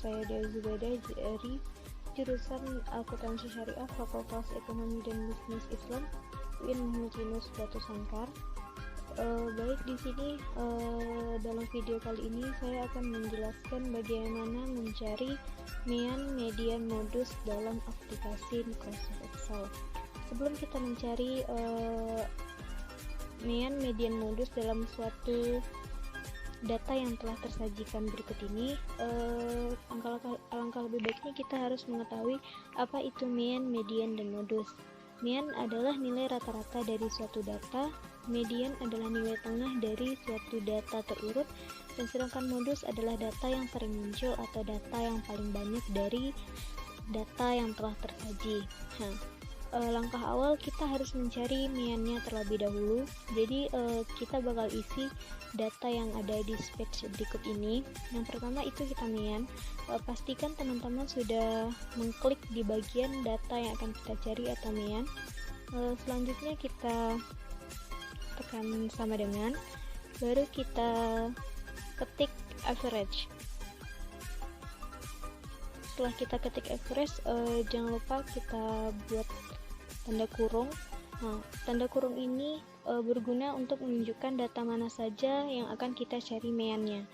saya Dea Zubaida dari jurusan Akuntansi Syariah Fakultas Ekonomi dan Bisnis Islam UIN Muhammad Yunus Batu Sangkar. Baik, di sini dalam video kali ini saya akan menjelaskan bagaimana mencari mean, median, modus dalam aplikasi Microsoft Excel. Sebelum kita mencari mean, median, modus dalam suatu data yang telah tersajikan berikut ini, alangkah lebih baiknya kita harus mengetahui apa itu mean, median, dan modus. Mean adalah nilai rata-rata dari suatu data, median adalah nilai tengah dari suatu data terurut, dan sedangkan modus adalah data yang sering muncul atau data yang paling banyak dari data yang telah tersaji. Langkah awal kita harus mencari mean-nya terlebih dahulu. Jadi kita bakal isi data yang ada di spreadsheet berikut ini. Yang pertama itu kita mean. Pastikan teman-teman sudah mengklik di bagian data yang akan kita cari atau mean. Selanjutnya kita tekan sama dengan, baru kita ketik average. Setelah kita ketik average, jangan lupa kita buat tanda kurung. Nah, tanda kurung ini berguna untuk menunjukkan data mana saja yang akan kita cari mean-nya.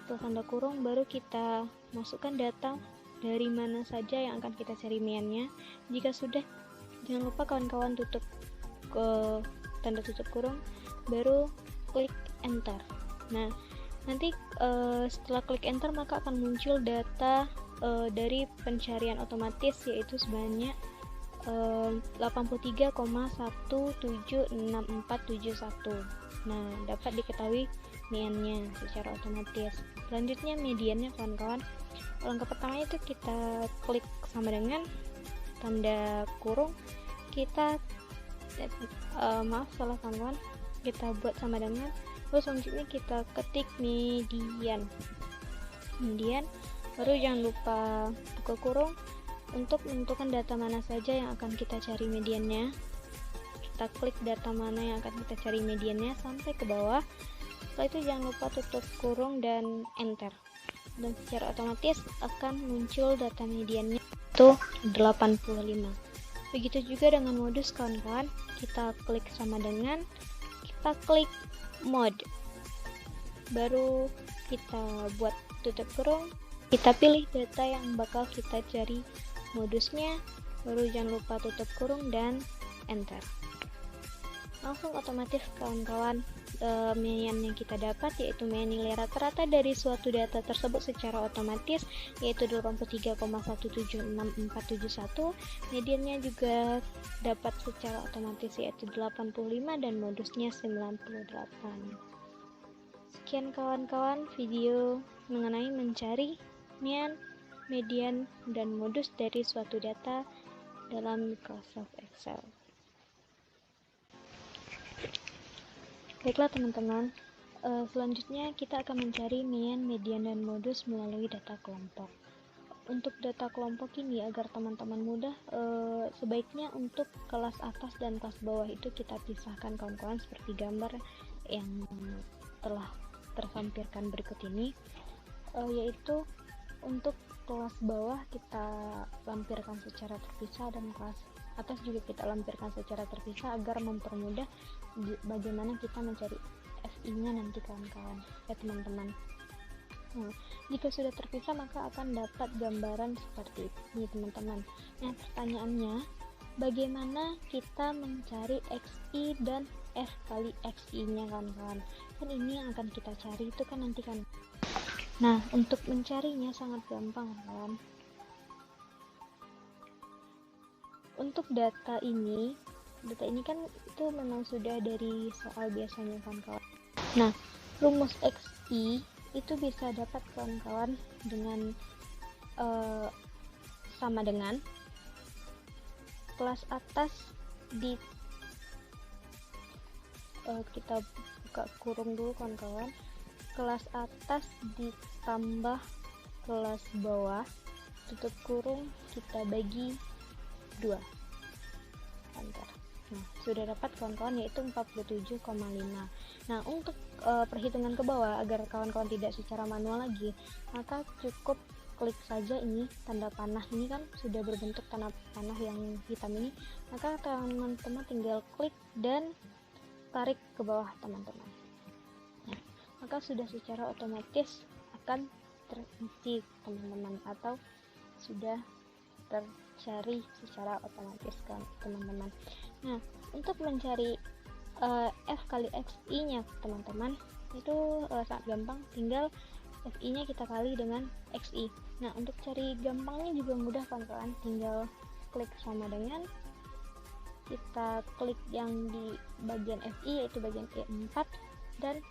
Setelah tanda kurung, baru kita masukkan data dari mana saja yang akan kita cari mean-nya. Jika sudah, jangan lupa kawan-kawan tutup ke tanda tutup kurung, baru klik enter. Nah, nanti setelah klik enter maka akan muncul data dari pencarian otomatis, yaitu sebanyak 83,176471. Nah, dapat diketahui mean-nya secara otomatis. Selanjutnya mediannya kawan-kawan. Langkah pertama itu kita klik sama dengan tanda kurung, kita salah kawan-kawan, kita buat sama dengan, terus selanjutnya kita ketik median, baru jangan lupa buka kurung untuk menentukan data mana saja yang akan kita cari mediannya. Kita klik data mana yang akan kita cari mediannya sampai ke bawah. Setelah itu jangan lupa tutup kurung dan enter, dan secara otomatis akan muncul data mediannya itu 85. Begitu juga dengan modus kawan-kawan. Kita klik sama dengan, kita klik mode, baru kita buat tutup kurung, kita pilih data yang bakal kita cari modusnya, baru jangan lupa tutup kurung dan enter. Langsung otomatis kawan-kawan mean yang kita dapat, yaitu mean nilai rata-rata dari suatu data tersebut secara otomatis, yaitu 83,176471. Mediannya juga dapat secara otomatis, yaitu 85, dan modusnya 98. Sekian kawan-kawan video mengenai mencari mean, median, dan modus dari suatu data dalam Microsoft Excel. Baiklah teman-teman, selanjutnya kita akan mencari mean, median, dan modus melalui data kelompok. Untuk data kelompok ini, agar teman-teman mudah, sebaiknya untuk kelas atas dan kelas bawah itu kita pisahkan kawan-kawan, seperti gambar yang telah tersampirkan berikut ini, yaitu untuk kelas bawah kita lampirkan secara terpisah, dan kelas atas juga kita lampirkan secara terpisah agar mempermudah bagaimana kita mencari FI-nya nanti kawan-kawan, teman-teman. Nah, jika sudah terpisah maka akan dapat gambaran seperti ini teman-teman. Nah, pertanyaannya, bagaimana kita mencari XI dan F kali XI-nya kawan-kawan? Kan ini yang akan kita cari itu kan nanti kan. Nah, untuk mencarinya sangat gampang kawan. Untuk data ini kan itu memang sudah dari soal biasanya kawan-kawan. Nah, rumus XI itu bisa dapat kawan-kawan dengan sama dengan kelas atas di kita buka kurung dulu kawan-kawan, kelas atas ditambah kelas bawah, tutup kurung, kita bagi 2. Enter. Nah, sudah dapat kawan-kawan, yaitu 47,5. Nah, untuk perhitungan ke bawah agar kawan-kawan tidak secara manual lagi, maka cukup klik saja ini tanda panah ini kan sudah berbentuk tanda panah yang hitam ini, maka teman-teman tinggal klik dan tarik ke bawah teman-teman. Nah, maka sudah secara otomatis akan terisi teman-teman, atau sudah tercari secara otomatis kan teman-teman. Nah, untuk mencari F kali XI nya teman-teman itu sangat gampang, tinggal FI nya kita kali dengan XI. Nah, untuk cari gampangnya juga mudah kawan-kawan, tinggal klik sama dengan, kita klik yang di bagian FI yaitu bagian E4 dan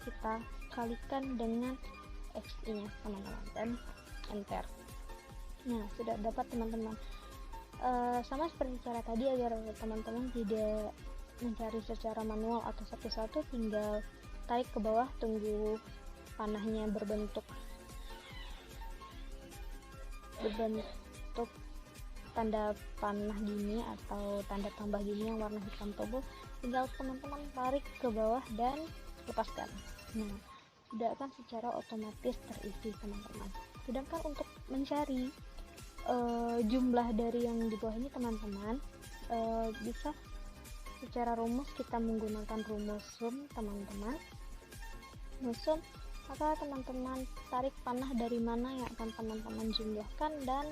kita kalikan dengan XI nya teman-teman dan enter. Nah, sudah dapat teman-teman. Sama seperti cara tadi, agar teman-teman tidak mencari secara manual atau satu-satu, tinggal tarik ke bawah, tunggu panahnya berbentuk tanda panah gini atau tanda tambah gini yang warna hitam tebal, tinggal teman-teman tarik ke bawah dan lepaskan. Nah, sudah akan secara otomatis terisi teman-teman. Sedangkan untuk mencari jumlah dari yang di bawah ini teman-teman, bisa secara rumus kita menggunakan rumus sum teman-teman. Sum, maka teman-teman tarik panah dari mana yang akan teman-teman jumlahkan dan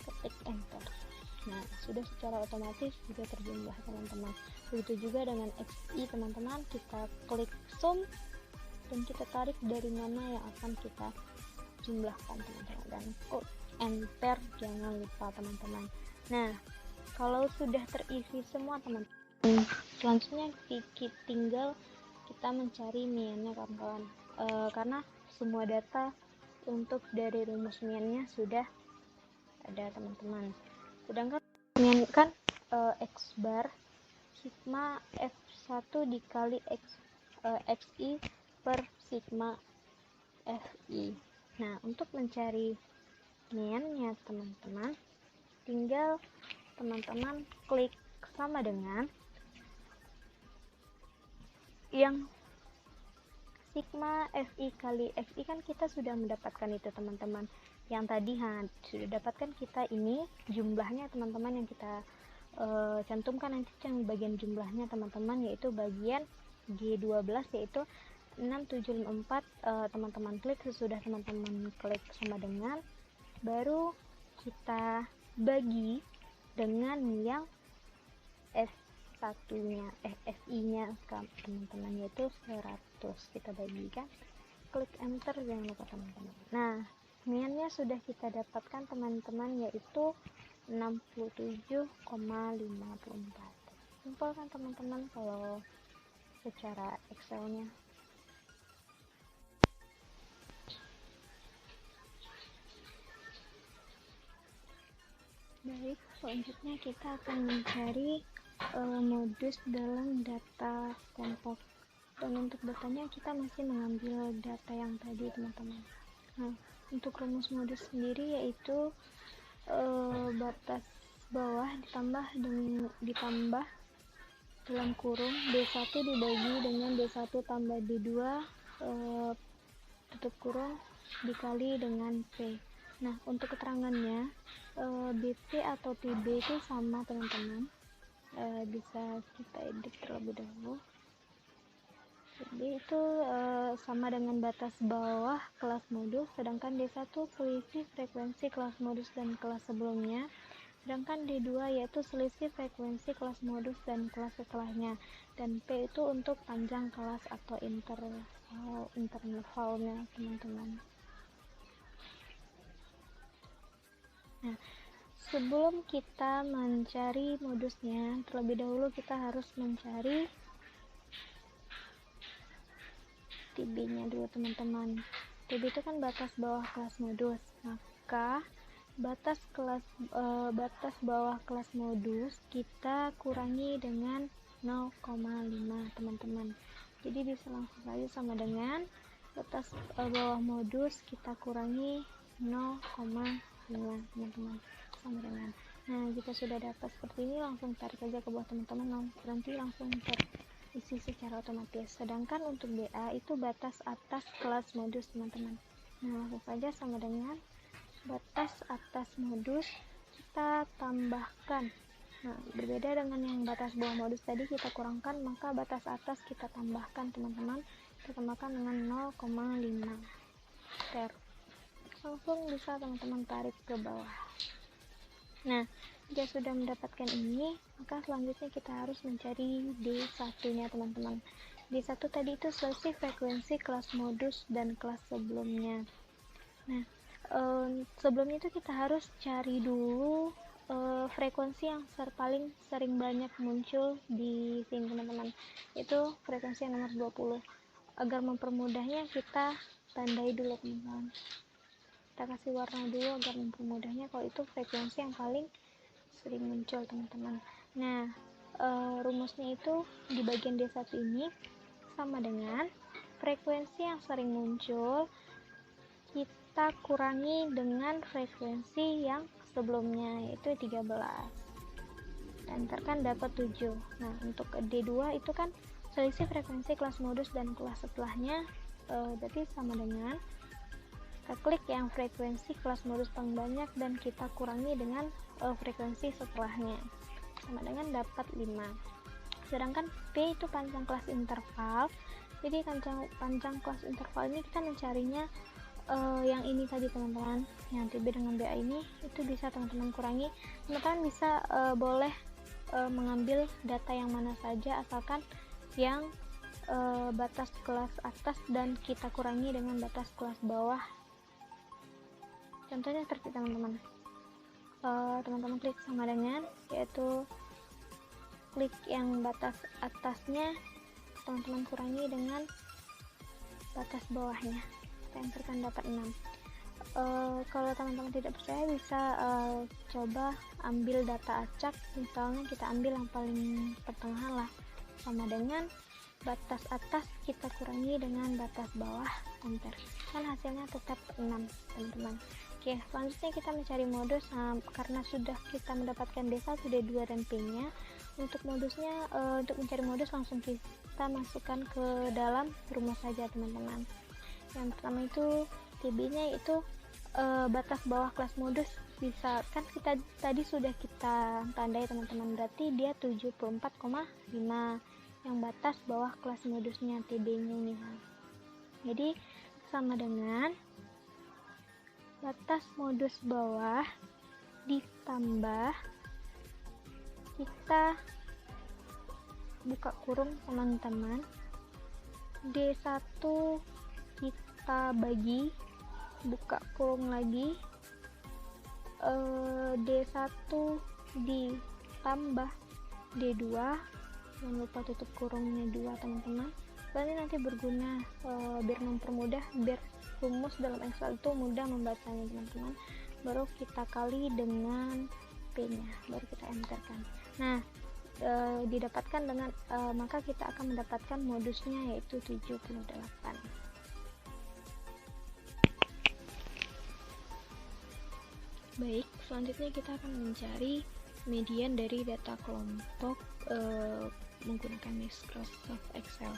ketik enter. Nah, sudah secara otomatis juga terjumlah teman-teman. Begitu juga dengan XI teman-teman, kita klik sum dan kita tarik dari mana yang akan kita jumlahkan teman-teman, dan enter, jangan lupa teman-teman. Nah, kalau sudah terisi semua teman-teman, selanjutnya tinggal kita mencari miannya kawan-kawan, karena semua data untuk dari rumus miannya sudah ada teman-teman. Sedangkan mian kan x bar sigma f1 dikali xi per sigma fi. Nah, untuk mencari miannya teman-teman, tinggal teman-teman klik sama dengan yang sigma fi kali xi, kan kita sudah mendapatkan itu teman-teman. Yang tadi sudah dapatkan kita ini jumlahnya teman-teman, yang kita cantumkan nanti yang bagian jumlahnya teman-teman, yaitu bagian G12 yaitu 6754. Teman-teman klik, sesudah teman-teman klik sama dengan, baru kita bagi dengan yang F1 nya FI nya teman-teman, yaitu 100. Kita bagikan, klik enter, jangan lupa teman-teman. Nah, miannya sudah kita dapatkan teman-teman, yaitu 67,54. Simpel kan teman-teman kalau secara Excel-nya. Baik, selanjutnya kita akan mencari modus dalam data kelompok, dan untuk datanya kita masih mengambil data yang tadi teman-teman. Nah, untuk rumus modus sendiri yaitu batas bawah ditambah dalam kurung D1 dibagi dengan D1 tambah D2 tutup kurung dikali dengan P. Nah, untuk keterangannya BP atau PB itu sama teman-teman, bisa kita edit terlebih dahulu. Jadi itu sama dengan batas bawah kelas modus, sedangkan D1 selisih frekuensi kelas modus dan kelas sebelumnya, sedangkan D2 yaitu selisih frekuensi kelas modus dan kelas setelahnya, dan P itu untuk panjang kelas atau intervalnya teman-teman. Nah, sebelum kita mencari modusnya, terlebih dahulu kita harus mencari TB-nya dulu teman-teman. TB itu kan batas bawah kelas modus, maka batas bawah kelas modus kita kurangi dengan 0,5 teman-teman. Jadi bisa langsung saja sama dengan batas bawah modus kita kurangi 0,5 teman-teman, sama dengan. Nah, jika sudah dapat seperti ini, langsung tarik aja ke bawah teman-teman, nanti langsung terisi secara otomatis. Sedangkan untuk BA itu batas atas kelas modus teman-teman. Nah, langsung saja sama dengan batas atas modus kita tambahkan. Nah, berbeda dengan yang batas bawah modus tadi kita kurangkan, maka batas atas kita tambahkan teman-teman. Kita tambahkan dengan 0,5 langsung bisa teman-teman tarik ke bawah. Nah, jika sudah mendapatkan ini, maka selanjutnya kita harus mencari D1 nya teman-teman. D1 tadi itu selisih frekuensi kelas modus dan kelas sebelumnya. Nah, sebelumnya itu kita harus cari dulu frekuensi yang paling sering banyak muncul di sini teman-teman, itu frekuensi yang nomor 20. Agar mempermudahnya kita tandai dulu teman-teman, kita kasih warna dulu agar mempermudahnya kalau itu frekuensi yang paling sering muncul teman-teman. Nah, rumusnya itu di bagian D1 ini sama dengan frekuensi yang sering muncul kita kurangi dengan frekuensi yang sebelumnya, yaitu 13. Enter kan dapat 7. Nah, untuk D2 itu kan selisih frekuensi kelas modus dan kelas setelahnya, berarti sama dengan kita klik yang frekuensi kelas modus paling banyak dan kita kurangi dengan frekuensi setelahnya, sama dengan dapat 5. Sedangkan P itu panjang kelas interval, jadi panjang kelas interval ini kita mencarinya yang ini tadi teman-teman, yang TB dengan BA ini, itu bisa teman-teman kurangi. Teman-teman bisa boleh mengambil data yang mana saja asalkan yang batas kelas atas dan kita kurangi dengan batas kelas bawah. Contohnya seperti teman-teman, teman-teman klik sama dengan, yaitu klik yang batas atasnya teman-teman kurangi dengan batas bawahnya, kita enterkan dapat 6. Kalau teman-teman tidak percaya bisa coba ambil data acak, misalnya kita ambil yang paling pertengahan lah, sama dengan batas atas kita kurangi dengan batas bawah, enter, kan hasilnya tetap 6 teman-teman. Oke, selanjutnya kita mencari modus. Karena sudah kita mendapatkan D1, D2 dan P nya, untuk modusnya, untuk mencari modus langsung kita masukkan ke dalam rumus saja teman-teman. Yang pertama itu TB nya itu batas bawah kelas modus, bisa kan kita tadi sudah kita tandai teman-teman, berarti dia 74,5 yang batas bawah kelas modusnya TB nya ini. Jadi sama dengan batas modus bawah ditambah, kita buka kurung teman-teman, D1 kita bagi, buka kurung lagi, D1 ditambah D2, jangan lupa tutup kurungnya 2 teman-teman, ini nanti berguna biar mempermudah, biar rumus dalam Excel itu mudah membacanya teman-teman. Baru kita kali dengan P nya, baru kita enterkan. Nah, didapatkan dengan maka kita akan mendapatkan modusnya, yaitu 78. Baik, selanjutnya kita akan mencari median dari data kelompok menggunakan Microsoft Excel.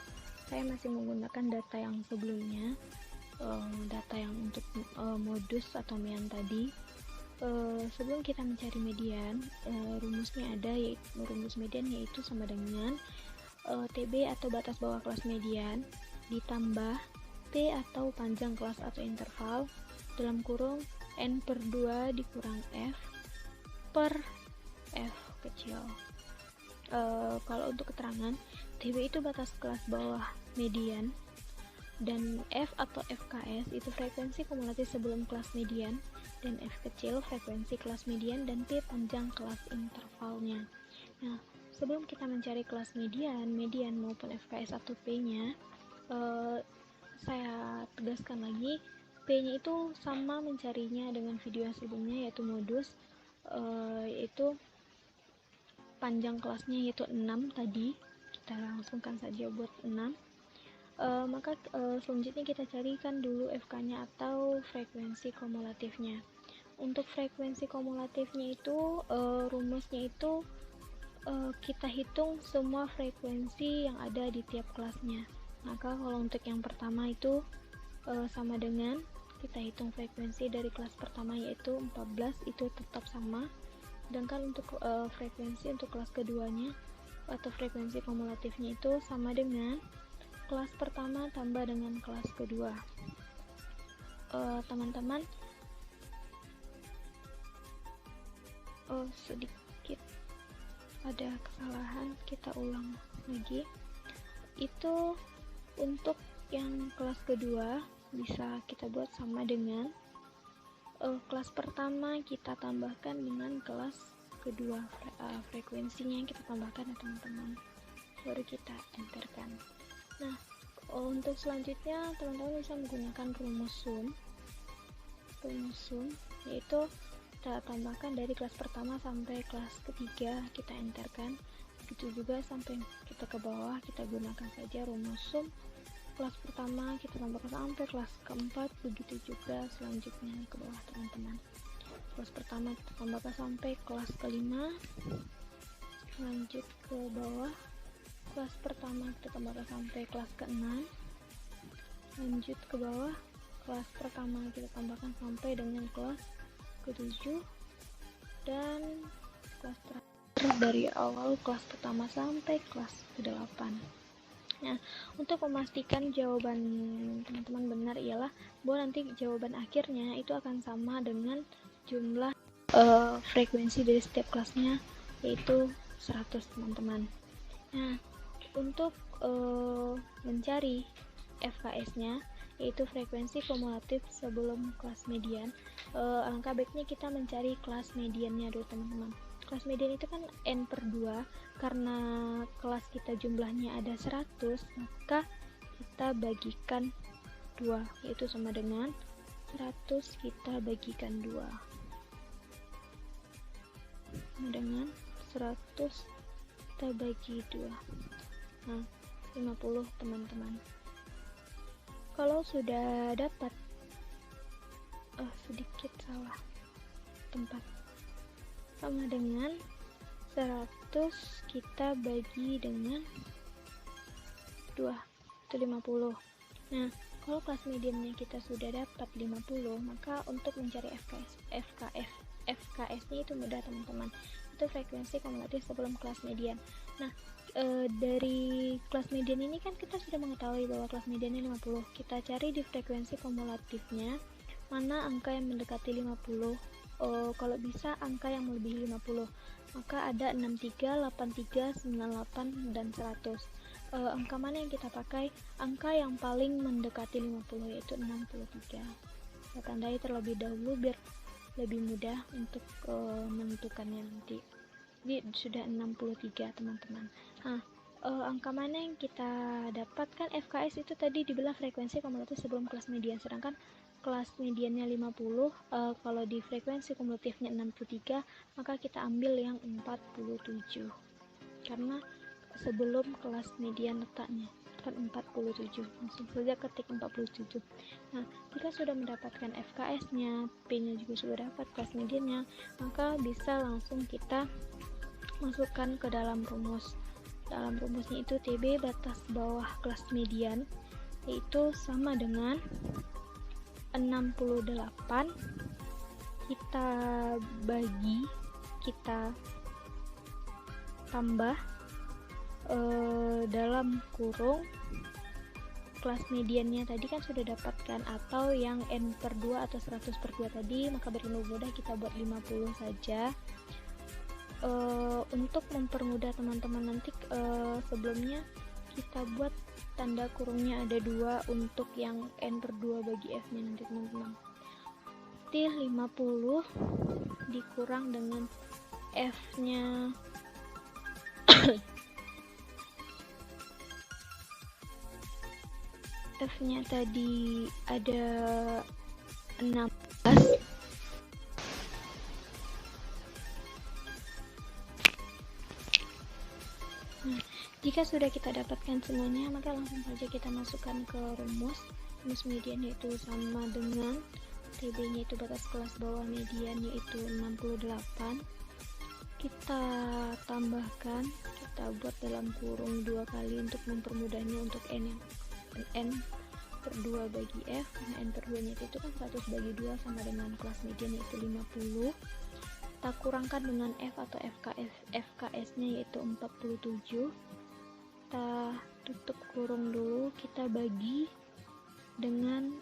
Saya masih menggunakan data yang sebelumnya, data yang untuk modus atau mean tadi. Sebelum kita mencari median, rumusnya ada, yaitu rumus median yaitu sama dengan TB atau batas bawah kelas median ditambah P atau panjang kelas atau interval dalam kurung N per 2 dikurang F per F kecil. Kalau untuk keterangan, TB itu batas kelas bawah median, dan F atau FKS itu frekuensi kumulatif sebelum kelas median, dan F kecil frekuensi kelas median, dan P panjang kelas intervalnya. Nah, sebelum kita mencari kelas median maupun FKS atau P nya, saya tegaskan lagi, P nya itu sama mencarinya dengan video yang sebelumnya, yaitu modus, yaitu panjang kelasnya yaitu 6 tadi, kita langsungkan saja buat 6. Maka selanjutnya kita carikan dulu FK nya atau frekuensi kumulatifnya. Untuk frekuensi kumulatifnya itu rumusnya itu kita hitung semua frekuensi yang ada di tiap kelasnya. Maka kalau untuk yang pertama itu sama dengan kita hitung frekuensi dari kelas pertama yaitu 14 itu tetap sama, sedangkan untuk frekuensi untuk kelas keduanya atau frekuensi kumulatifnya itu sama dengan kelas pertama tambah dengan kelas kedua. Teman-teman, sedikit ada kesalahan, kita ulang lagi. Itu untuk yang kelas kedua bisa kita buat sama dengan kelas pertama kita tambahkan dengan kelas kedua, frekuensinya yang kita tambahkan ya teman-teman, baru kita enterkan. Nah, untuk selanjutnya teman-teman bisa menggunakan rumus sum, yaitu kita tambahkan dari kelas pertama sampai kelas ketiga, kita enterkan. Begitu juga sampai kita ke bawah, kita gunakan saja rumus sum. Kelas pertama kita tambahkan sampai kelas keempat, begitu juga selanjutnya ke bawah teman-teman. Kelas pertama kita tambahkan sampai kelas kelima, lanjut ke bawah. Kelas pertama kita tambahkan sampai kelas keenam, lanjut ke bawah. Kelas pertama kita tambahkan sampai dengan kelas ketujuh, dan kelas terakhir dari awal kelas pertama sampai kelas ke-8. Nah, untuk memastikan jawaban teman-teman benar ialah bahwa nanti jawaban akhirnya itu akan sama dengan jumlah frekuensi dari setiap kelasnya, yaitu 100 teman-teman. Nah, untuk mencari FKS-nya, yaitu frekuensi kumulatif sebelum kelas median, alangkah baiknya kita mencari kelas mediannya dulu teman-teman. Kelas median itu kan N per 2, karena kelas kita jumlahnya ada 100, maka kita bagikan 2, yaitu sama dengan 100 kita bagikan 2, sama dengan 100 kita bagi 2. Nah, 50 teman-teman. Kalau sudah dapat, sedikit salah tempat, sama dengan 100 kita bagi dengan 2, itu 50. Nah, kalau kelas mediannya kita sudah dapat 50, maka untuk mencari FKS-nya itu mudah teman-teman. Itu frekuensi kumulatif sebelum kelas median. Nah, dari kelas median ini kan kita sudah mengetahui bahwa kelas mediannya 50. Kita cari di frekuensi kumulatifnya mana angka yang mendekati 50. Kalau bisa angka yang melebihi 50, maka ada 63, 83, 98, dan 100. Angka mana yang kita pakai? Angka yang paling mendekati 50, yaitu 63. Kita tandai terlebih dahulu biar lebih mudah untuk menentukannya nanti. Jadi sudah 63 teman-teman. Nah, angka mana yang kita dapatkan FKS itu tadi dibelah frekuensi kumulatif sebelum kelas median, sedangkan kelas mediannya 50, kalau di frekuensi kumulatifnya 63, maka kita ambil yang 47 karena sebelum kelas median letaknya kan 47, langsung saja ketik 47. Nah, jika sudah mendapatkan FKS-nya, P-nya juga sudah dapat, kelas mediannya, maka bisa langsung kita masukkan ke dalam rumus. Dalam rumusnya itu TB batas bawah kelas median yaitu sama dengan 68 kita bagi, kita tambah dalam kurung kelas mediannya tadi kan sudah dapatkan, atau yang N per 2 atau 100 per 2 tadi, maka berlebih mudah kita buat 50 saja. Untuk mempermudah teman-teman nanti, sebelumnya kita buat tanda kurungnya ada 2 untuk yang N per 2 bagi F nya nanti teman-teman. Nanti 50 dikurang dengan F nya F nya tadi ada 16. Nah, jika sudah kita dapatkan semuanya, maka langsung saja kita masukkan ke rumus median, yaitu sama dengan TB-nya itu batas kelas bawah median yaitu 68. Kita tambahkan, kita buat dalam kurung 2 kali untuk mempermudahnya untuk N per 2 bagi F. Nah, N per 2 nya itu kan 100 bagi 2 sama dengan kelas median yaitu 50. Kita kurangkan dengan F atau FKS nya yaitu 47. Kita tutup kurung dulu, kita bagi dengan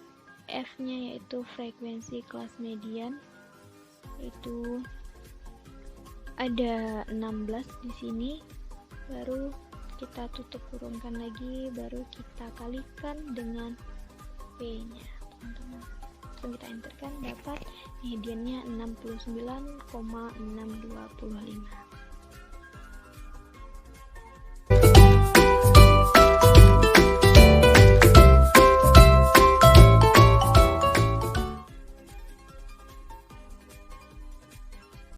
F nya yaitu frekuensi kelas median, itu ada 16 di sini. Baru kita tutup kurungkan lagi, baru kita kalikan dengan P nya, teman-teman. Langsung kita enterkan, dapat mediannya 69,625.